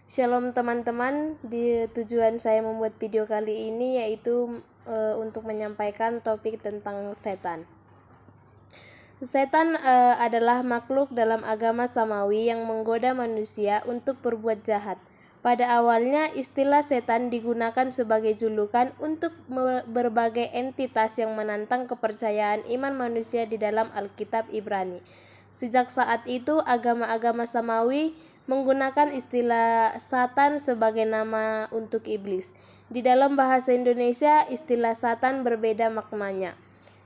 Shalom teman-teman, tujuan saya membuat video kali ini yaitu untuk menyampaikan topik tentang setan. Setan adalah makhluk dalam agama samawi yang menggoda manusia untuk berbuat jahat. Pada awalnya istilah setan digunakan sebagai julukan untuk berbagai entitas yang menantang kepercayaan iman manusia di dalam Alkitab Ibrani. Sejak saat itu agama-agama samawi menggunakan istilah Satan sebagai nama untuk iblis. Di dalam bahasa Indonesia, istilah Satan berbeda maknanya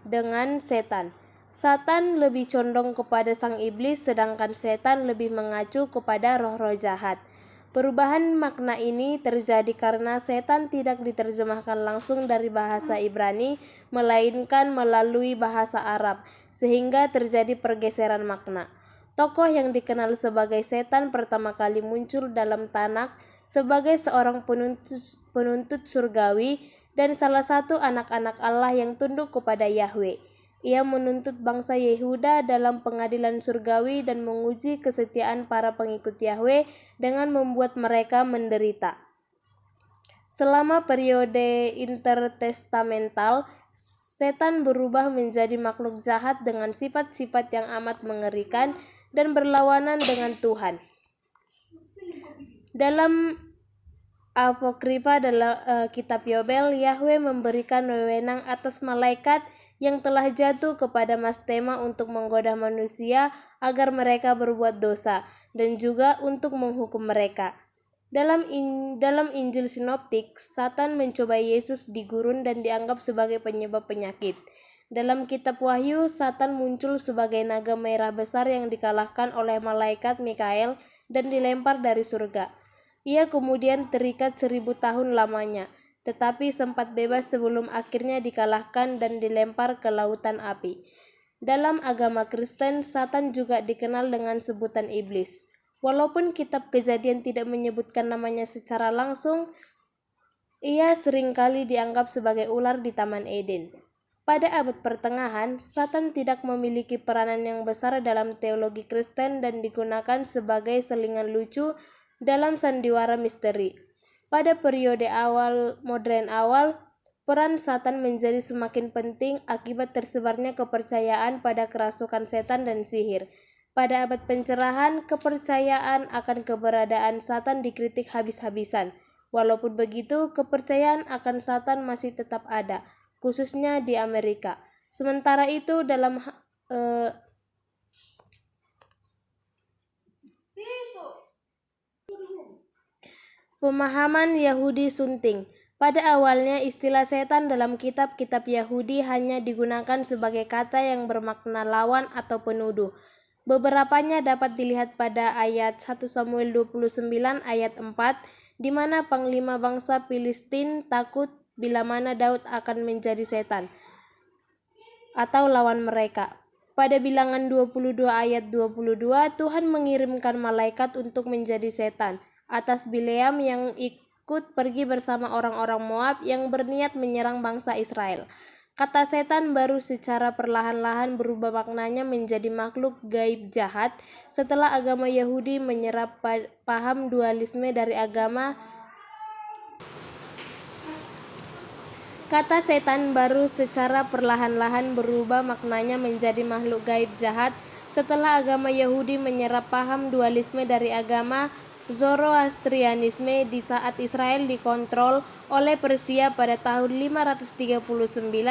dengan setan. Satan lebih condong kepada sang iblis, sedangkan setan lebih mengacu kepada roh-roh jahat. Perubahan makna ini terjadi karena setan tidak diterjemahkan langsung dari bahasa Ibrani, melainkan melalui bahasa Arab, sehingga terjadi pergeseran makna. Tokoh yang dikenal sebagai setan pertama kali muncul dalam Tanakh sebagai seorang penuntut surgawi dan salah satu anak-anak Allah yang tunduk kepada Yahweh. Ia menuntut bangsa Yehuda dalam pengadilan surgawi dan menguji kesetiaan para pengikut Yahweh dengan membuat mereka menderita. Selama periode intertestamental, setan berubah menjadi makhluk jahat dengan sifat-sifat yang amat mengerikan dan berlawanan dengan Tuhan. Dalam Apokrifa dalam kitab Yobel, Yahweh memberikan wewenang atas malaikat yang telah jatuh kepada Mastema untuk menggoda manusia agar mereka berbuat dosa dan juga untuk menghukum mereka. Dalam Injil Sinoptik, Satan mencoba Yesus di gurun dan dianggap sebagai penyebab penyakit. Dalam kitab Wahyu, Satan muncul sebagai naga merah besar yang dikalahkan oleh malaikat Mikael dan dilempar dari surga. Ia kemudian terikat 1000 tahun lamanya, tetapi sempat bebas sebelum akhirnya dikalahkan dan dilempar ke lautan api. Dalam agama Kristen, Satan juga dikenal dengan sebutan iblis. Walaupun kitab Kejadian tidak menyebutkan namanya secara langsung, ia seringkali dianggap sebagai ular di Taman Eden. Pada abad pertengahan, Satan tidak memiliki peranan yang besar dalam teologi Kristen dan digunakan sebagai selingan lucu dalam sandiwara misteri. Pada periode modern awal, peran Satan menjadi semakin penting akibat tersebarnya kepercayaan pada kerasukan setan dan sihir. Pada abad pencerahan, kepercayaan akan keberadaan Satan dikritik habis-habisan. Walaupun begitu, kepercayaan akan Satan masih tetap ada, khususnya di Amerika. Sementara itu, dalam pemahaman Yahudi Sunting, pada awalnya istilah setan dalam kitab-kitab Yahudi hanya digunakan sebagai kata yang bermakna lawan atau penuduh. Beberapanya dapat dilihat pada ayat 1 Samuel 29 ayat 4, di mana panglima bangsa Filistin takut bila mana Daud akan menjadi setan atau lawan mereka. Pada bilangan 22 ayat 22, Tuhan mengirimkan malaikat untuk menjadi setan atas Bileam yang ikut pergi bersama orang-orang Moab yang berniat menyerang bangsa Israel. Kata setan baru secara perlahan-lahan berubah maknanya menjadi makhluk gaib jahat setelah agama Yahudi menyerap paham dualisme dari agama. Kata setan baru secara perlahan-lahan berubah maknanya menjadi makhluk gaib jahat setelah agama Yahudi menyerap paham dualisme dari agama Zoroastrianisme di saat Israel dikontrol oleh Persia pada tahun 539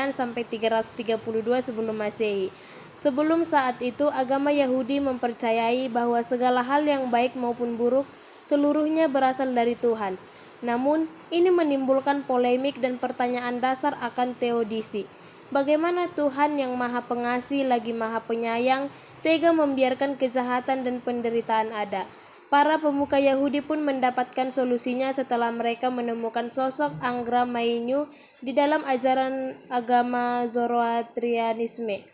sampai 332 sebelum Masehi. Sebelum saat itu, agama Yahudi mempercayai bahwa segala hal yang baik maupun buruk seluruhnya berasal dari Tuhan. Namun, ini menimbulkan polemik dan pertanyaan dasar akan teodisi. Bagaimana Tuhan yang Maha Pengasih lagi Maha Penyayang tega membiarkan kejahatan dan penderitaan ada? Para pemuka Yahudi pun mendapatkan solusinya setelah mereka menemukan sosok Angra Mainyu di dalam ajaran agama Zoroastrianisme.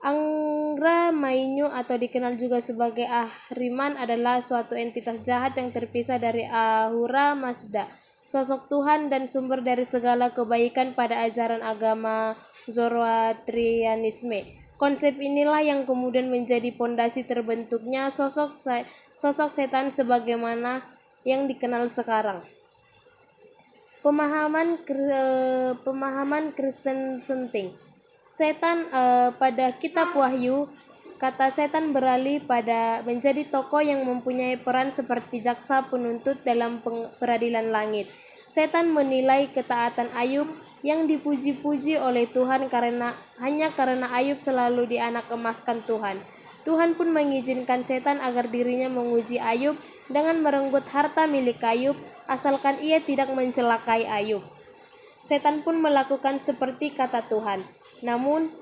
Angra Mainyu atau dikenal juga sebagai Ahriman adalah suatu entitas jahat yang terpisah dari Ahura Mazda, sosok Tuhan dan sumber dari segala kebaikan pada ajaran agama Zoroastrianisme. Konsep inilah yang kemudian menjadi pondasi terbentuknya sosok setan sebagaimana yang dikenal sekarang. Pemahaman Kristen Sunting. Setan pada kitab Wahyu, kata setan beralih pada menjadi tokoh yang mempunyai peran seperti jaksa penuntut dalam peradilan langit. Setan menilai ketaatan Ayub yang dipuji-puji oleh Tuhan hanya karena Ayub selalu dianak emaskan Tuhan. Tuhan pun mengizinkan setan agar dirinya menguji Ayub dengan merenggut harta milik Ayub, asalkan ia tidak mencelakai Ayub. Setan pun melakukan seperti kata Tuhan. Namun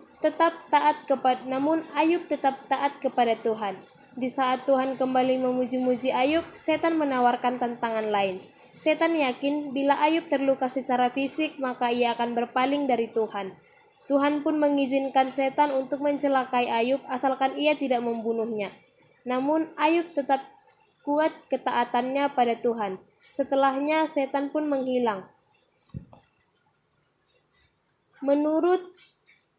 Ayub tetap taat kepada Tuhan. Di saat Tuhan kembali memuji-muji Ayub, setan menawarkan tantangan lain. Setan yakin bila Ayub terluka secara fisik, maka ia akan berpaling dari Tuhan. Tuhan pun mengizinkan setan untuk mencelakai Ayub asalkan ia tidak membunuhnya. Namun Ayub tetap kuat ketaatannya pada Tuhan. Setelahnya setan pun menghilang. Menurut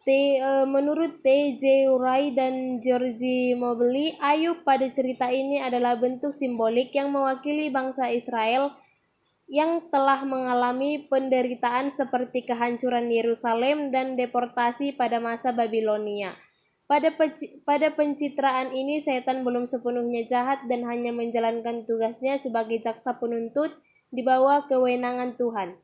T.J. Wright dan George Mobley, Ayub pada cerita ini adalah bentuk simbolik yang mewakili bangsa Israel yang telah mengalami penderitaan seperti kehancuran Yerusalem dan deportasi pada masa Babilonia. Pada pencitraan ini, setan belum sepenuhnya jahat dan hanya menjalankan tugasnya sebagai jaksa penuntut di bawah kewenangan Tuhan.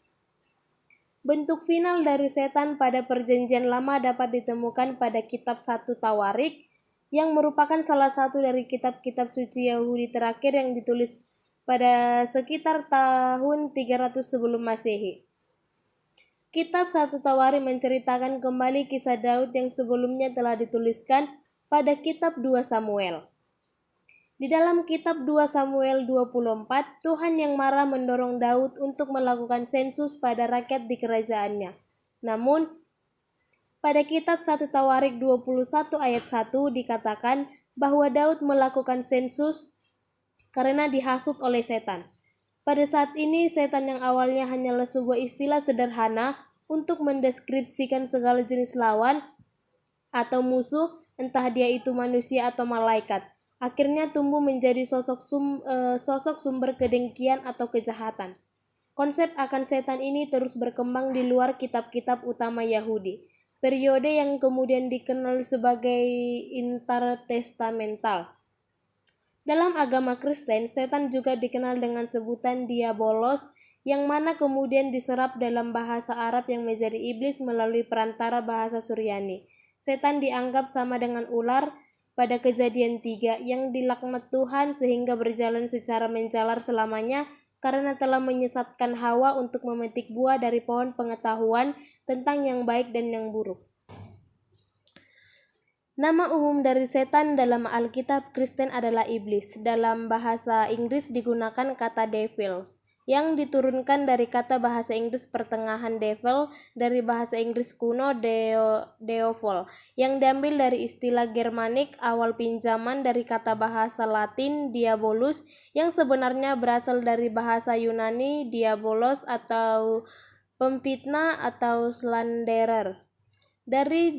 Bentuk final dari setan pada Perjanjian Lama dapat ditemukan pada kitab 1 Tawarik, yang merupakan salah satu dari kitab-kitab suci Yahudi terakhir yang ditulis pada sekitar tahun 300 sebelum Masehi. Kitab 1 Tawarik menceritakan kembali kisah Daud yang sebelumnya telah dituliskan pada kitab 2 Samuel. Di dalam kitab 2 Samuel 24, Tuhan yang marah mendorong Daud untuk melakukan sensus pada rakyat di kerajaannya. Namun, pada kitab 1 Tawarik 21 ayat 1 dikatakan bahwa Daud melakukan sensus karena dihasut oleh setan. Pada saat ini, setan yang awalnya hanyalah sebuah istilah sederhana untuk mendeskripsikan segala jenis lawan atau musuh, entah dia itu manusia atau malaikat, akhirnya tumbuh menjadi sosok sumber kedengkian atau kejahatan. Konsep akan setan ini terus berkembang di luar kitab-kitab utama Yahudi, periode yang kemudian dikenal sebagai intertestamental. Dalam agama Kristen, setan juga dikenal dengan sebutan diabolos, yang mana kemudian diserap dalam bahasa Arab yang menjadi iblis melalui perantara bahasa Suryani. Setan dianggap sama dengan ular pada Kejadian 3 yang dilaknat Tuhan sehingga berjalan secara menjalar selamanya karena telah menyesatkan Hawa untuk memetik buah dari pohon pengetahuan tentang yang baik dan yang buruk. Nama umum dari setan dalam Alkitab Kristen adalah iblis. Dalam bahasa Inggris digunakan kata devils, yang diturunkan dari kata bahasa Inggris pertengahan devil dari bahasa Inggris kuno deovol, yang diambil dari istilah Germanik awal pinjaman dari kata bahasa Latin diabolus, yang sebenarnya berasal dari bahasa Yunani diabolos atau pemfitnah atau slanderer. Dari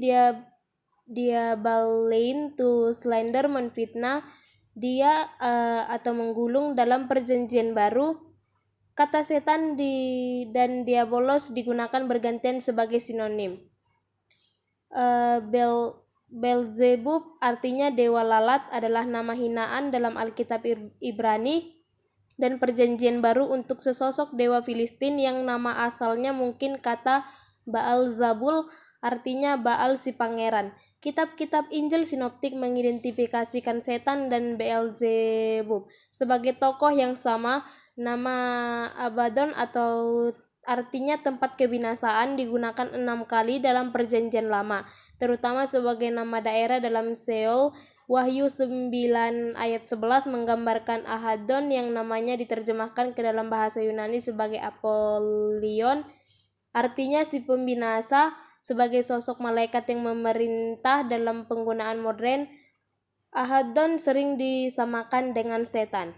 diabalein to slander, menfitnah dia atau menggulung. Dalam Perjanjian Baru, kata setan dan diabolos digunakan bergantian sebagai sinonim. Beelzebub artinya dewa lalat adalah nama hinaan dalam Alkitab Ibrani dan Perjanjian Baru untuk sesosok dewa Filistin yang nama asalnya mungkin kata Baal-zabul, artinya Baal si pangeran. Kitab-kitab Injil sinoptik mengidentifikasikan setan dan Beelzebub sebagai tokoh yang sama. Nama Abaddon atau artinya tempat kebinasaan digunakan 6 kali dalam Perjanjian Lama, terutama sebagai nama daerah dalam Seol. Wahyu 9 ayat 11 menggambarkan Ahadon yang namanya diterjemahkan ke dalam bahasa Yunani sebagai Apollyon, artinya si pembinasa. Sebagai sosok malaikat yang memerintah dalam penggunaan modern, Ahadon sering disamakan dengan setan.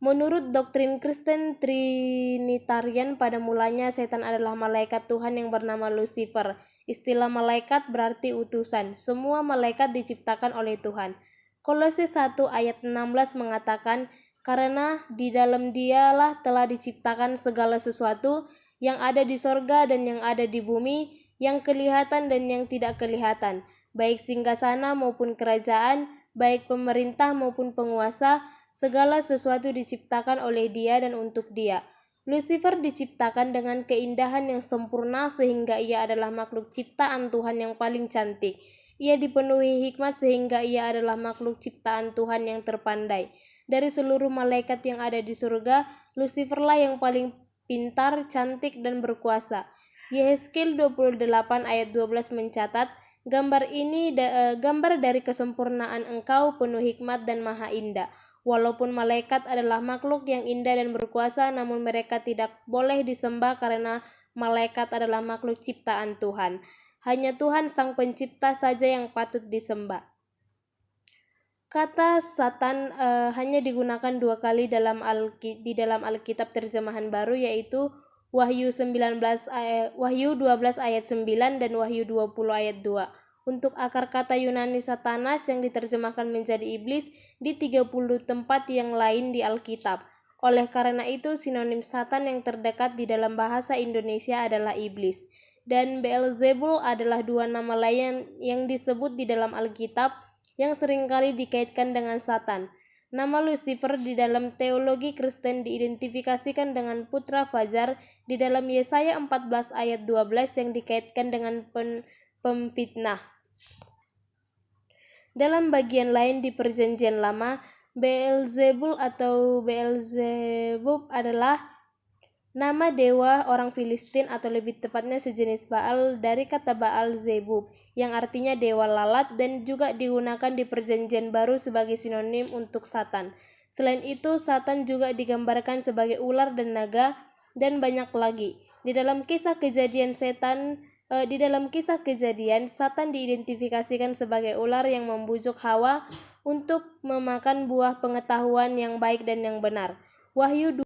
Menurut doktrin Kristen Trinitarian, pada mulanya setan adalah malaikat Tuhan yang bernama Lucifer, Istilah malaikat berarti utusan. Semua malaikat diciptakan oleh Tuhan. Kolose 1 ayat 16 mengatakan, karena di dalam Dialah telah diciptakan segala sesuatu yang ada di sorga dan yang ada di bumi, yang kelihatan dan yang tidak kelihatan, baik singgasana maupun kerajaan, baik pemerintah maupun penguasa, segala sesuatu diciptakan oleh Dia dan untuk Dia. Lucifer diciptakan dengan keindahan yang sempurna sehingga ia adalah makhluk ciptaan Tuhan yang paling cantik. Ia dipenuhi hikmat sehingga ia adalah makhluk ciptaan Tuhan yang terpandai. Dari seluruh malaikat yang ada di surga, Luciferlah yang paling pintar, cantik, dan berkuasa. Yehezkiel 28 ayat 12 mencatat, gambar dari kesempurnaan Engkau penuh hikmat dan maha indah. Walaupun malaikat adalah makhluk yang indah dan berkuasa, namun mereka tidak boleh disembah karena malaikat adalah makhluk ciptaan Tuhan. Hanya Tuhan Sang Pencipta saja yang patut disembah. Kata Satan hanya digunakan 2 kali di dalam Alkitab terjemahan baru, yaitu Wahyu 12 ayat 9 dan Wahyu 20 ayat 2. Untuk akar kata Yunani Satanas yang diterjemahkan menjadi iblis di 30 tempat yang lain di Alkitab. Oleh karena itu, sinonim Satan yang terdekat di dalam bahasa Indonesia adalah iblis. Dan Beelzebul adalah 2 nama lain yang disebut di dalam Alkitab yang seringkali dikaitkan dengan Satan. Nama Lucifer di dalam teologi Kristen diidentifikasikan dengan putra fajar di dalam Yesaya 14 ayat 12 yang dikaitkan dengan pemfitnah. Dalam bagian lain di Perjanjian Lama, Beelzebul atau Beelzebub adalah nama dewa orang Filistin atau lebih tepatnya sejenis Baal dari kata Baal Zebub yang artinya dewa lalat dan juga digunakan di Perjanjian Baru sebagai sinonim untuk Satan. Selain itu, Satan juga digambarkan sebagai ular dan naga dan banyak lagi. Di dalam kisah kejadian Satan diidentifikasikan sebagai ular yang membujuk Hawa untuk memakan buah pengetahuan yang baik dan yang benar. Wahyu